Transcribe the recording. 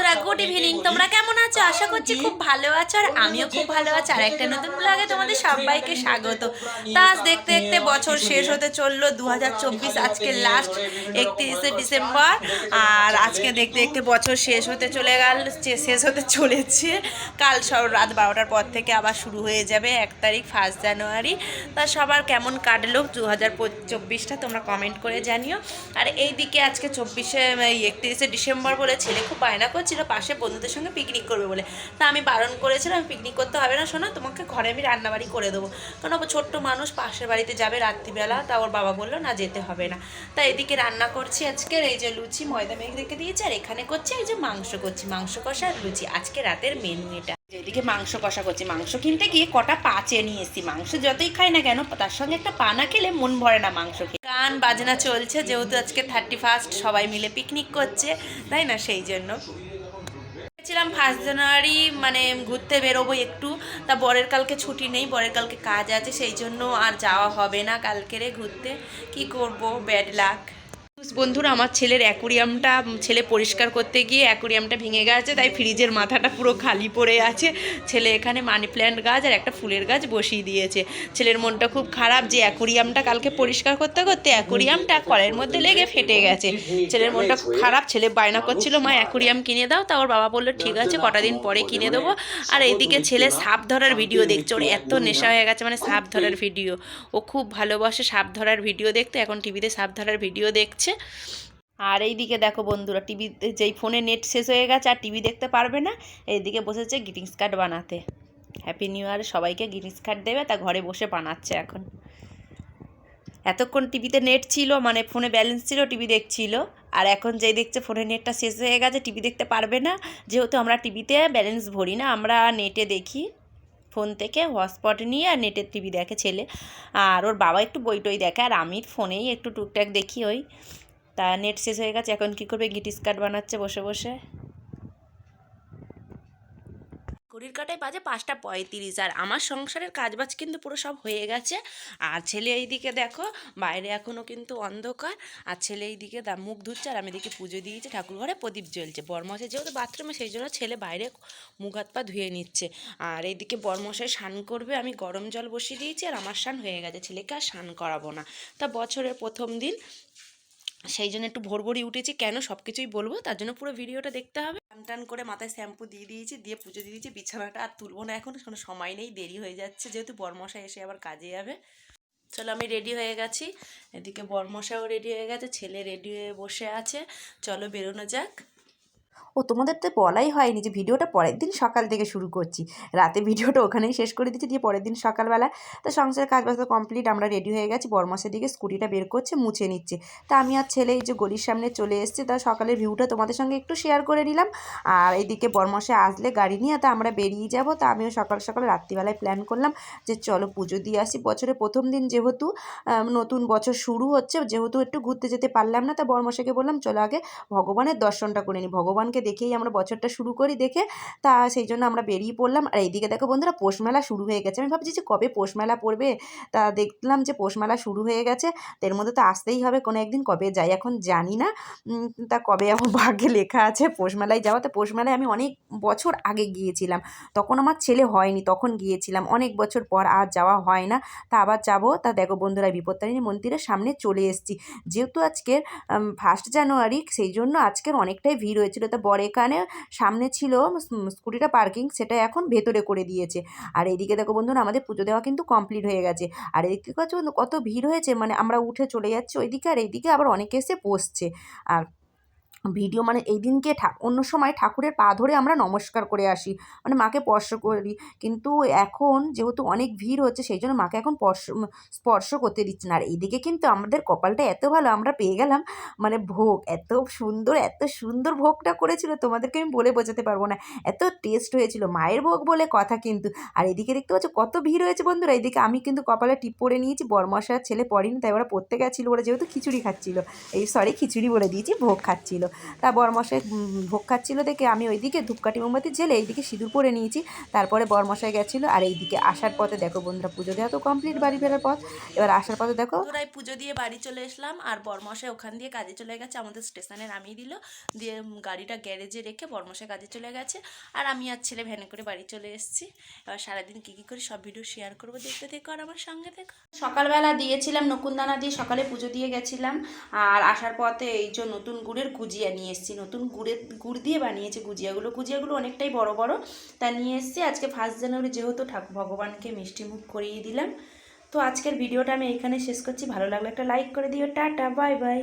বন্ধুরা, good evening. তোমরা কেমন আছো? আশা করছি খুব ভালো আছো, আর আমিও খুব ভালো আছি। আর একটা নতুন ব্লগে তোমাদের সবাইকে স্বাগত। তা আজ দেখতে দেখতে বছর শেষ হতে চললো, 2024। আজকে লাস্ট 31শে ডিসেম্বর। আর আজকে দেখতে দেখতে বছর শেষ হতে চলে গেল, শেষ হতে চলেছে। কাল সব রাত 12টার পর থেকে আবার শুরু হয়ে যাবে 1 তারিখ 1 জানুয়ারি। তা সবার কেমন কাটলো 2024টা তোমরা কমেন্ট করে জানিও। আর এই দিকে আজকে 31শে ডিসেম্বর বলে ছেলে খুব বায়না করছিল পাশে বন্ধুদের সঙ্গে পিকনিক করবে বলে। তা আমি বারণ করেছিলাম, পিকনিক করতে হবে না শোনা, তোমাকে ঘরে আমি রান্নাবাড়ি করে দেবো। কারণ ও ছোট্ট মানুষ, পাশের বাড়িতে যাবে রাত্রিবেলা। তা ওর বাবা বললো না, যেতে হবে না। তা এদিকে রান্না করছি আজকের, এই যে লুচি ময়দা মেখে রেখে দিয়েছি, আর এখানে করছি এই যে মাংস করছি, মাংস কষা আর লুচি আজকে রাতের মেনু এটা। এদিকে মাংস কষা করছি, মাংস কিনতে গিয়ে কটা পা চেয়ে নিয়ে এসেছি। মাংস যতই খাই না কেন, তার সঙ্গে একটা পা না খেলে মন ভরে না মাংস খেয়ে। গান বাজনা চলছে, যেহেতু আজকে 31 সবাই মিলে পিকনিক করছে, তাই না, সেই জন্য ভেবেছিলাম 1 জানুয়ারি মানে ঘুরতে বেরোবো একটু। তা বরের কালকে ছুটি নেই, বরের কালকে কাজ আছে, সেই জন্য আর যাওয়া হবে না কালকেরে ঘুরতে। কি করব, ব্যাড লাক। বন্ধুরা, আমার ছেলের অ্যাকোরিয়ামটা ছেলে পরিষ্কার করতে গিয়ে অ্যাকোরিয়ামটা ভেঙে গেছে, তাই ফ্রিজের মাথাটা পুরো খালি পড়ে আছে। ছেলে এখানে মানি প্ল্যান্ট গাছ আর একটা ফুলের গাছ বসিয়ে দিয়েছে। ছেলের মনটা খুব খারাপ যে অ্যাকোরিয়ামটা কালকে পরিষ্কার করতে করতে অ্যাকোরিয়ামটা কলের মধ্যে লেগে ফেটে গেছে। ছেলের মনটা খুব খারাপ, ছেলে বায়না করছিল মা অ্যাকোরিয়াম কিনে দাও। তা ওর বাবা বললো ঠিক আছে, কটা দিন পরে কিনে দেবো। আর এইদিকে ছেলে সাপ ধরার ভিডিও দেখছে, ওর এত নেশা হয়ে গেছে মানে সাপ ধরার ভিডিও। ও খুব ভালোবাসে সাপ ধরার ভিডিও দেখতে, এখন টিভিতে সাপ ধরার ভিডিও দেখছে। আর এইদিকে দেখো বন্ধুরা, টিভিতে যেই ফোনে নেট শেষ হয়ে গেছে আর টিভি দেখতে পারবে না, এইদিকে বসেছে গ্রিটিংস কার্ড বানাতে। হ্যাপি নিউ ইয়ার সবাইকে গ্রিটিংস কার্ড দেবে, তা ঘরে বসে বানাচ্ছে এখন। এতক্ষণ টিভিতে নেট ছিল, মানে ফোনে ব্যালেন্স ছিল, টিভি দেখছিল। আর এখন যেই দেখছে ফোনের নেটটা শেষ হয়ে গেছে, টিভি দেখতে পারবে না। যেহেতু আমরা টিভিতে ব্যালেন্স ভরি না, আমরা নেটে দেখি, ফোন থেকে হটস্পট নিয়ে, আর নেটের টিভি দেখে ছেলে। আর ওর বাবা একটু বই টই দেখে, আর আমি ফোনেই একটু টুকটাক দেখি ওই। তা নেট শেষ হয়ে গেছে, এখন কী করবে, গ্রিটিংস কার্ড বানাচ্ছে বসে বসে। ঘড়ির কাঁটায় বাজে 5টা 35, আর আমার সংসারের কাজবাজ কিন্তু পুরো সব হয়ে গেছে। আর ছেলে এইদিকে দেখো বাইরে এখনও কিন্তু অন্ধকার, আর ছেলে এইদিকে মুখ ধুচ্ছে, আর আমি এদিকে পুজো দিয়েছি, ঠাকুর ঘরে প্রদীপ জ্বলছে। বরমশাই যেহেতু বাথরুমে, সেই জন্য ছেলে বাইরে মুখ হাত পা ধুয়ে নিচ্ছে। আর এইদিকে বরমশাই স্নান করবে, আমি গরম জল বসিয়ে দিয়েছি, আর আমার স্নান হয়ে গেছে, ছেলেকে আর স্নান করাবো না। তা বছরের প্রথম দিন, সেই জন্য একটু ভোরভোরই উঠেছি, কেন সব কিছুই বলবো, তার জন্য পুরো ভিডিওটা দেখতে হবে। টান টান করে মাথায় শ্যাম্পু দিয়ে দিয়েছি, দিয়ে পুজো দিয়ে দিয়েছি। বিছানাটা আর তুলবো না, এখন কোনো সময় নেই, দেরি হয়ে যাচ্ছে, যেহেতু বরমশাই এসে আবার কাজে যাবে। চলো, আমি রেডি হয়ে গেছি, এদিকে বরমশাইও রেডি হয়ে গেছে, ছেলে রেডি হয়ে বসে আছে। চলো বেরোনো যাক। ও তোমাদের তো বলাই হয়নি যে ভিডিওটা পরের দিন সকাল থেকে শুরু করছি। রাতে ভিডিওটা ওখানেই শেষ করে দিচ্ছি, দিয়ে পরের দিন সকালবেলা তো সংসারের কাজ বাজ কমপ্লিট, আমরা রেডি হয়ে গেছি। বরমাসের দিকে স্কুটিটা বের করছে, মুছে নিচ্ছে। তা আমি আর ছেলে এই যে গলির সামনে চলে এসেছি, তা সকালের ভিউটা তোমাদের সঙ্গে একটু শেয়ার করে নিলাম। আর এইদিকে বরমাসে আসলে গাড়ি নিয়ে, তা আমরা বেরিয়ে যাব। তা আমিও সকাল সকাল রাত্রিবেলায় প্ল্যান করলাম যে চলো পুজো দিয়ে আসি। বছরের প্রথম দিন যেহেতু, নতুন বছর শুরু হচ্ছে, যেহেতু একটু ঘুরতে যেতে পারলাম না, তা বরমাসাকে বললাম চলো আগে ভগবানের দর্শনটা করে নিই, ভগবানকে দেখেই আমরা বছরটা শুরু করি দেখে। তা সেই জন্য আমরা বেরিয়ে পড়লাম। আর এইদিকে দেখো বন্ধুরা, পৌষ মেলা শুরু হয়ে গেছে। আমি ভাবছি যে কবে পৌষ মেলা পড়বে, তা দেখলাম যে পৌষ মেলা শুরু হয়ে গেছে। এর মধ্যে তো আসতেই হবে কোনো একদিন, কবে যাই এখন জানি না। তা কবে আমার ভাগ্যে লেখা আছে পৌষ মেলায় যাওয়া। তো পৌষ মেলায় আমি অনেক বছর আগে গিয়েছিলাম, তখন আমার ছেলে হয়নি, তখন গিয়েছিলাম, অনেক বছর পর আর যাওয়া হয় না। তা আবার যাব। তা দেখো বন্ধুরা, বিপত্তারিণী মন্দিরের সামনে চলে এসেছি। যেহেতু আজকের 1 জানুয়ারি, সেই জন্য আজকের অনেকটাই ভিড় হয়েছিল। তা বর এখানে সামনে ছিল স্কুটিটা পার্কিং, সেটা এখন ভেতরে করে দিয়েছে। আর এইদিকে দেখো বন্ধুরা, আমাদের পুজো দেওয়া কিন্তু কমপ্লিট হয়ে গেছে। আর এদিকে কত ভিড় হয়েছে, মানে আমরা উঠে চলে যাচ্ছি ওইদিকে, আর এইদিকে আবার অনেকে এসে বসছে। আর ভিডিও মানে এই দিনকে অন্য সময় ঠাকুরের পা ধরে আমরা নমস্কার করে আসি, মানে মাকে স্পর্শ করি। কিন্তু এখন যেহেতু অনেক ভিড় হচ্ছে, সেই জন্য মাকে এখন স্পর্শ করতে দিচ্ছে না। আর এইদিকে কিন্তু আমাদের কপালটা এত ভালো, আমরা পেয়ে গেলাম মানে ভোগ। এত সুন্দর ভোগটা করেছিল, তোমাদেরকে আমি বলে বোঝাতে পারবো না, এত টেস্ট হয়েছিল, মায়ের ভোগ বলে কথা কিন্তু। আর এদিকে দেখতে পাচ্ছ কত ভিড় হয়েছে বন্ধুরা। এইদিকে আমি কিন্তু কপালে টিপ পরে নিয়েছি, বরমশার ছেলে পড়েনি, তাই ওরা পড়তে গেছিলো, ওরা যেহেতু খিচুড়ি খাচ্ছিলো, খিচুড়ি বলে দিয়েছি, ভোগ খাচ্ছিল। তা বরমশাই ভোগ খাচ্ছিলো দেখে আমি ওইদিকে ধূপকাঠি মোমবাতি জ্বেলে এইদিকে সিঁদুর পরে নিয়েছি। তারপরে বরমশাই গেছিলো, আর এইদিকে আসার পথে দেখো বন্ধুরা পুজো দেওয়া তো কমপ্লিট, বাড়ি ফেরার পথ। এবার আসার পথে দেখো বন্ধুরাই পুজো দিয়ে বাড়ি চলে এসলাম, আর বরমশাই ওখান দিয়ে কাজে চলে গেছে, আমাদের স্টেশনে নামিয়ে দিল, দিয়ে গাড়িটা গ্যারেজে রেখে বরমশাই কাজে চলে গেছে, আর আমি আর ছেলে ভ্যানে করে বাড়ি চলে এসেছি। এবার সারাদিন কী কী করি সব ভিডিও শেয়ার করবো, দেখতে থেকো আর আমার সঙ্গে থেকো। সকালবেলা দিয়েছিলাম নকুনদানা দিয়ে, সকালে পুজো দিয়ে গেছিলাম, আর আসার পথে এই যে নতুন গুড়ের গুজিয়া নিয়ে এসেছি, নতুন গুড় দিয়ে বানিয়েছে গুজিয়াগুলো অনেকটাই বড় বড়, তা নিয়ে এসেছি। আজকে 1 জানুয়ারি যেহেতু ভগবানকে মিষ্টি মুখ করিয়ে দিলাম। তো আজকের ভিডিওটা আমি এখানে শেষ করছি, ভালো লাগলে একটা লাইক করে দিও, টাটা বাই বাই।